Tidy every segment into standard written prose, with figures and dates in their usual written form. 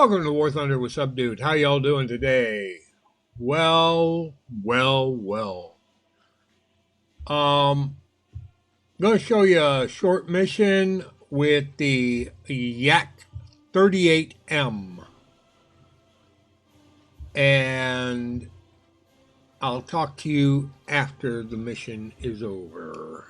Welcome to War Thunder with Subdude. How y'all doing today? Well. Um, Going to show you a short mission with the Yak-38M, and I'll talk to you after the mission is over.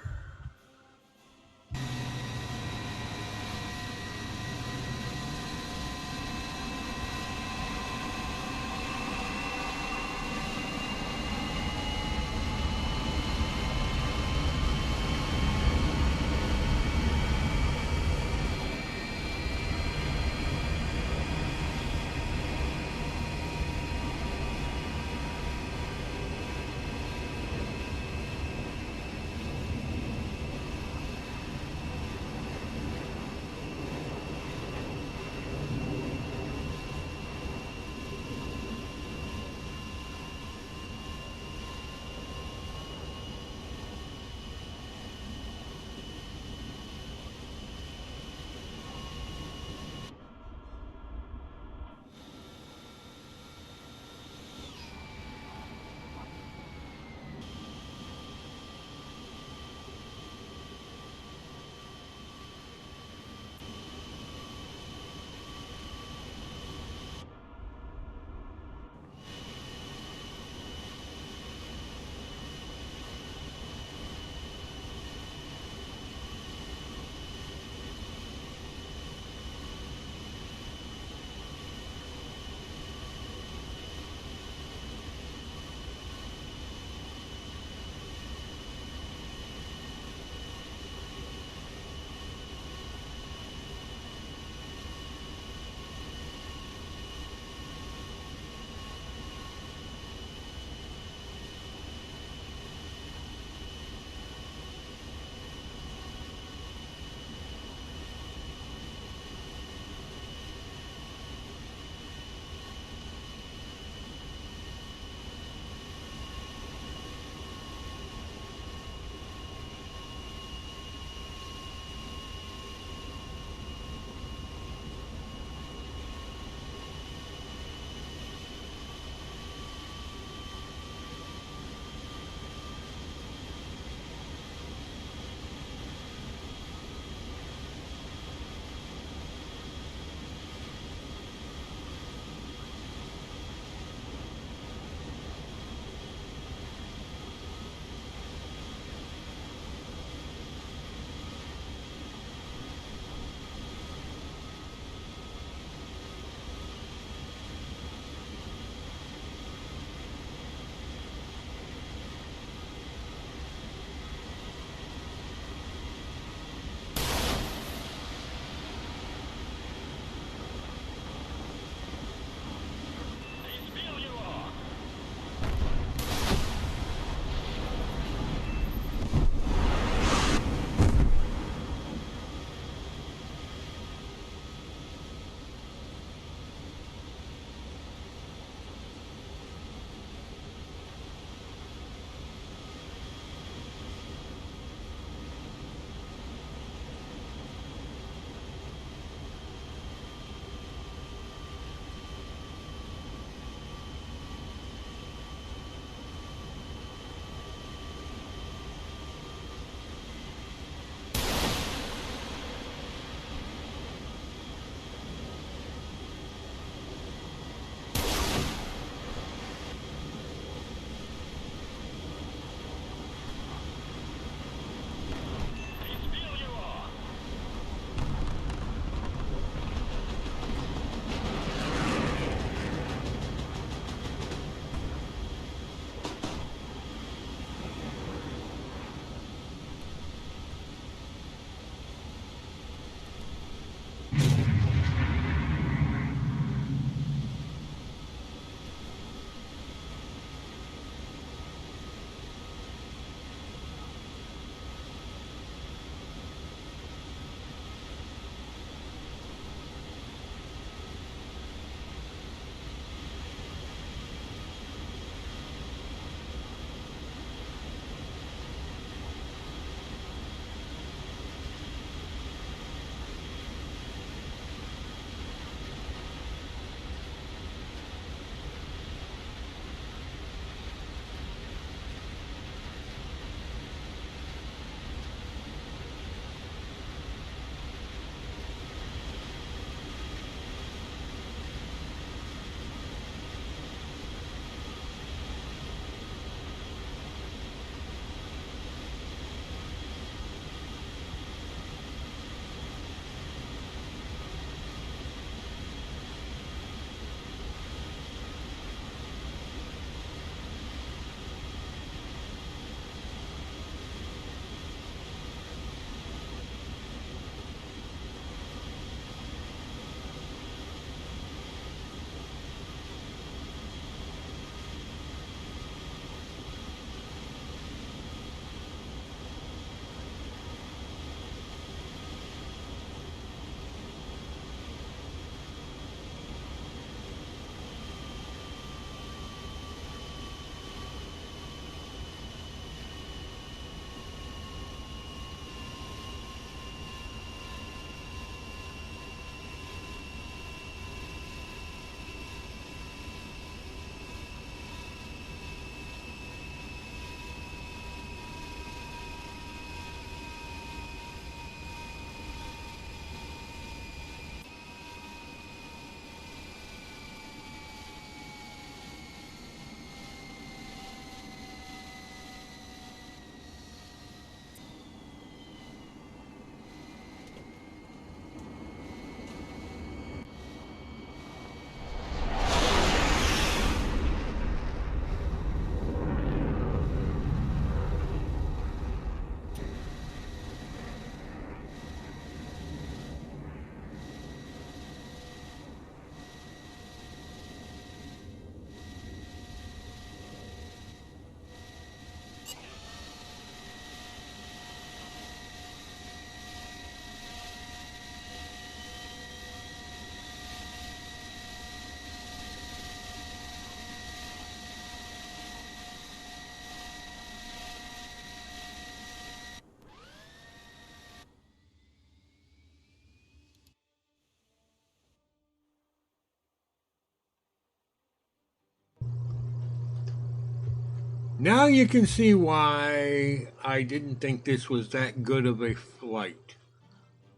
Now you can see why I didn't think this was that good of a flight.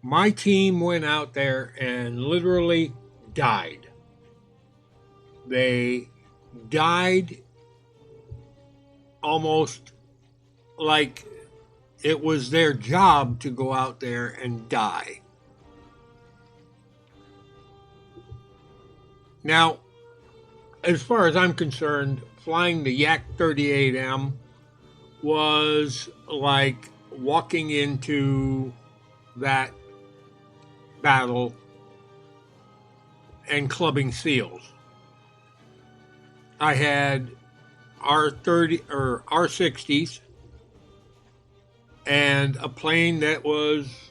My team went out there and literally died. They died almost like it was their job to go out there and die. Now, as far as I'm concerned, flying the Yak-38M was like walking into that battle and clubbing seals. I had R30 or R60s and a plane that was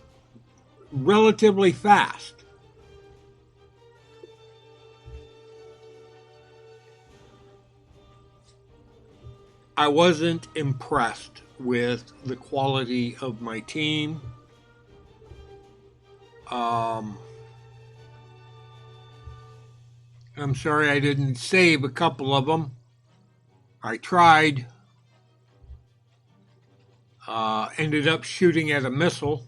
relatively fast. I wasn't impressed with the quality of my team. I'm sorry I didn't save a couple of them. I tried. Ended up shooting at a missile.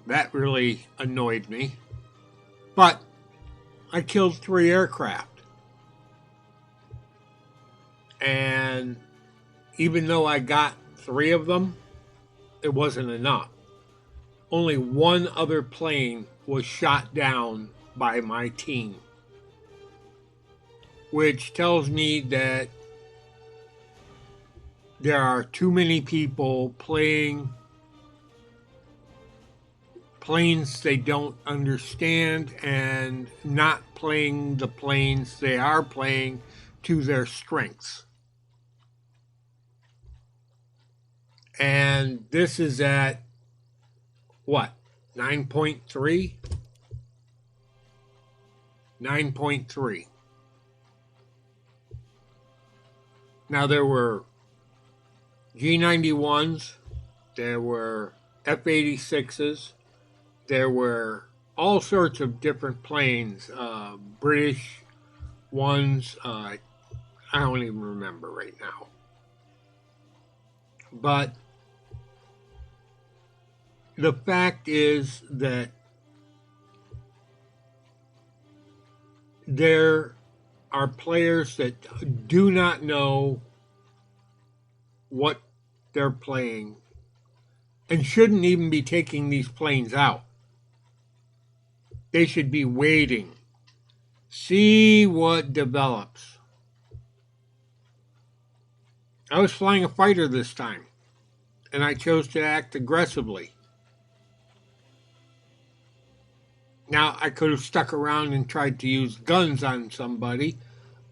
That really annoyed me. But I killed 3 aircraft. And even though I got 3 of them, it wasn't enough. Only 1 other plane was shot down by my team, which tells me that there are too many people playing planes they don't understand and not playing the planes they are playing to their strengths. And this is at what? 9.3? 9.3. Now there were G91s, there were F-86s, there were all sorts of different planes, British ones, I don't even remember right now. But the fact is that there are players that do not know what they're playing and shouldn't even be taking these planes out. They should be waiting, see what develops. I was flying a fighter this time, and I chose to act aggressively. Now, I could have stuck around and tried to use guns on somebody,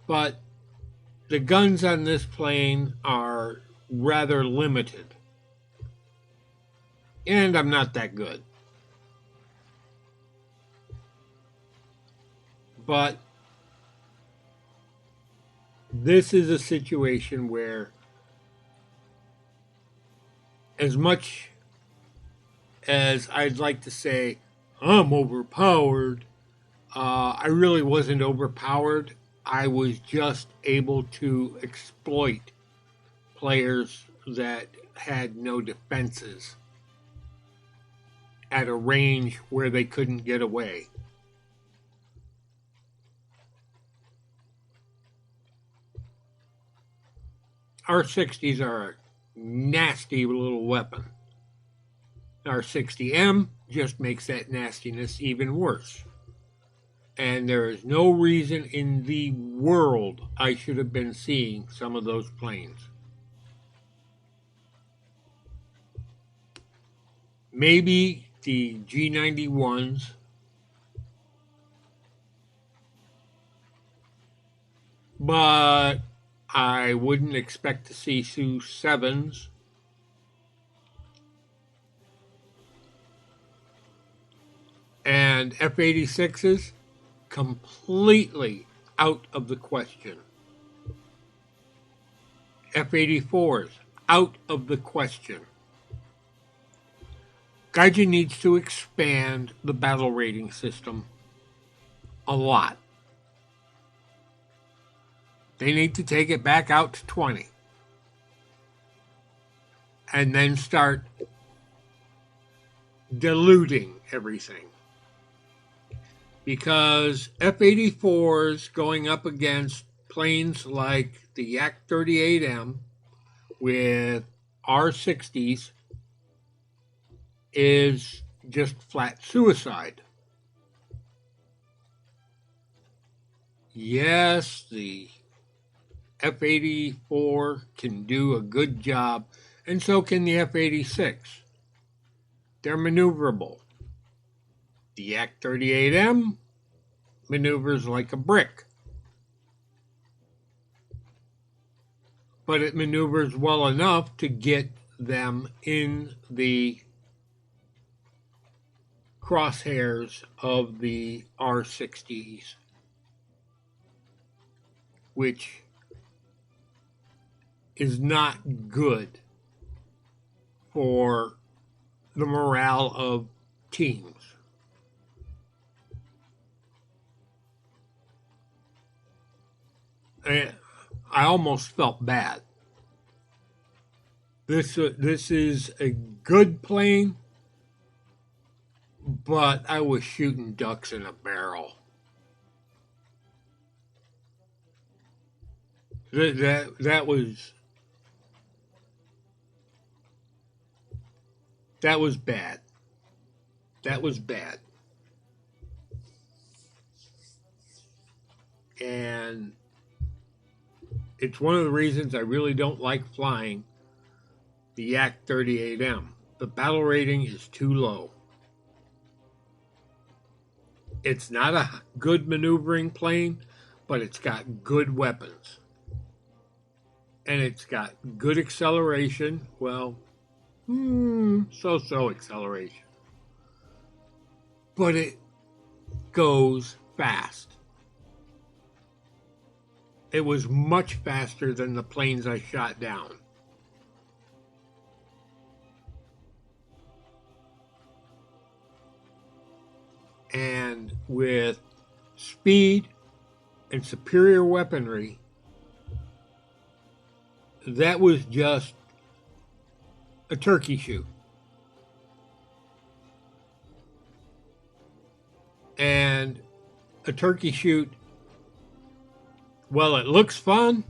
but the guns on this plane are rather limited. And I'm not that good. But this is a situation where, as much as I'd like to say, I'm overpowered, I really wasn't overpowered. I was just able to exploit players that had no defenses at a range where they couldn't get away. R60s are a nasty little weapon. R60M just makes that nastiness even worse. And there is no reason in the world I should have been seeing some of those planes. Maybe the G91s, but I wouldn't expect to see Su-7s. And F-86s, completely out of the question. F-84s, out of the question. Gaijin needs to expand the battle rating system a lot. They need to take it back out to 20 and then start diluting everything. Because F-84s going up against planes like the Yak-38M with R-60s is just flat suicide. Yes, the F-84 can do a good job, and so can the F-86. They're maneuverable. The Yak-38M maneuvers like a brick, but it maneuvers well enough to get them in the crosshairs of the R-60s, which is not good for the morale of teams. I almost felt bad. This is a good plane, but I was shooting ducks in a barrel. That was bad. That was bad. And it's one of the reasons I really don't like flying the Yak-38M. The battle rating is too low. It's not a good maneuvering plane, but it's got good weapons. And it's got good acceleration. Well, so-so acceleration. But it goes fast. It was much faster than the planes I shot down. And with speed and superior weaponry, that was just a turkey shoot. And a turkey shoot, well, it looks fun,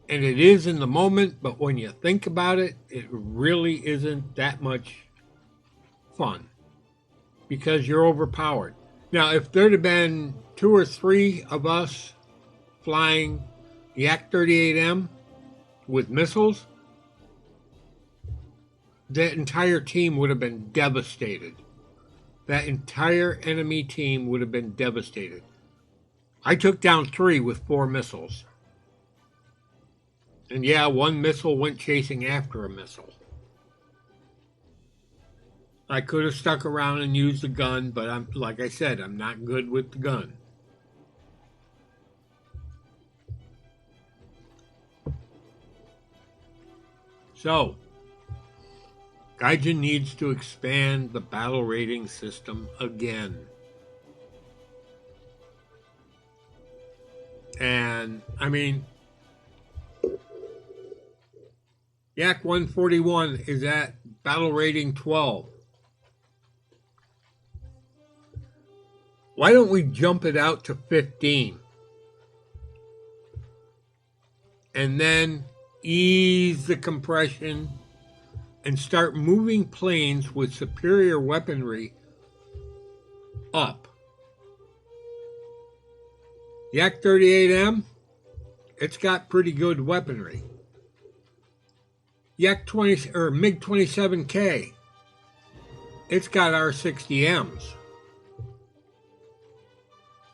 and it is in the moment, but when you think about it, it really isn't that much fun because you're overpowered. Now, if there'd have been 2 or 3 of us flying the Yak-38M with missiles, that entire team would have been devastated. That entire enemy team would have been devastated. I took down 3 with 4 missiles. And yeah, 1 missile went chasing after a missile. I could have stuck around and used the gun, but like I said, I'm not good with the gun. So, Gaijin needs to expand the battle rating system again. And, I mean, Yak-141 is at battle rating 12. Why don't we jump it out to 15? And then ease the compression and start moving planes with superior weaponry up. Yak-38M, it's got pretty good weaponry. Yak-20 or MiG-27K, it's got R-60Ms.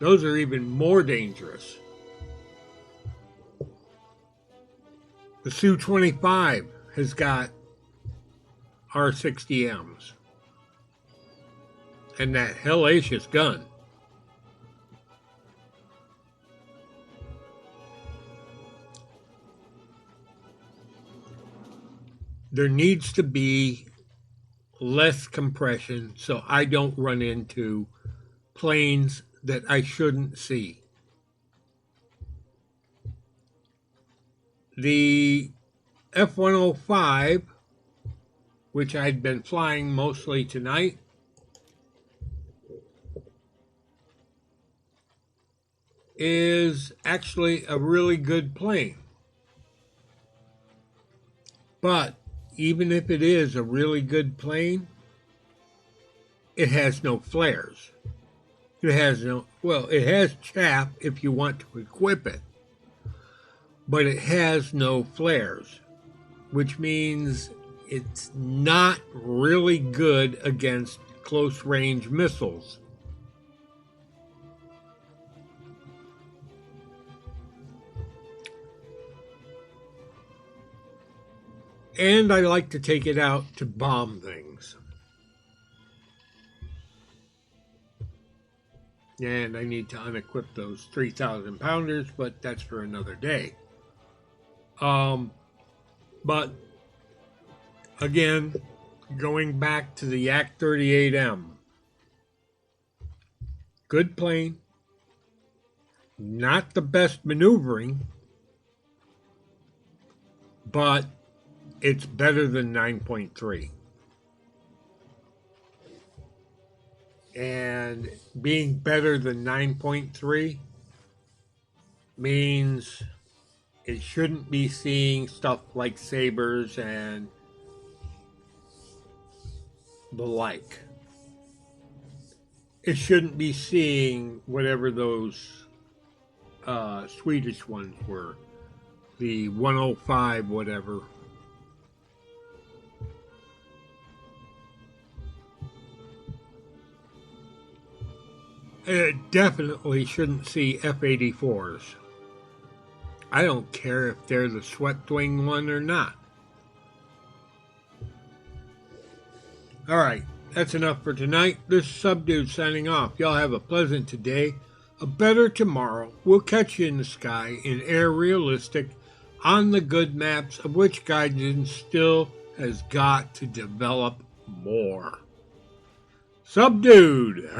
Those are even more dangerous. The Su-25 has got R-60Ms. And that hellacious gun. There needs to be less compression so I don't run into planes that I shouldn't see. The F-105, which I'd been flying mostly tonight, is actually a really good plane. But even if it is a really good plane, it has no flares. It has chaff if you want to equip it, but it has no flares, which means it's not really good against close range missiles. And I like to take it out to bomb things. And I need to unequip those 3,000 pounders, but that's for another day. But again, going back to the Yak-38M, good plane, not the best maneuvering, but it's better than 9.3. And being better than 9.3 means it shouldn't be seeing stuff like sabers and the like. It shouldn't be seeing whatever those Swedish ones were, the 105 whatever. It definitely shouldn't see F-84s. I don't care if they're the swept wing one or not. Alright, that's enough for tonight. This is Subdude signing off. Y'all have a pleasant today, a better tomorrow. We'll catch you in the sky in air realistic on the good maps, of which Gaijin still has got to develop more. Subdued!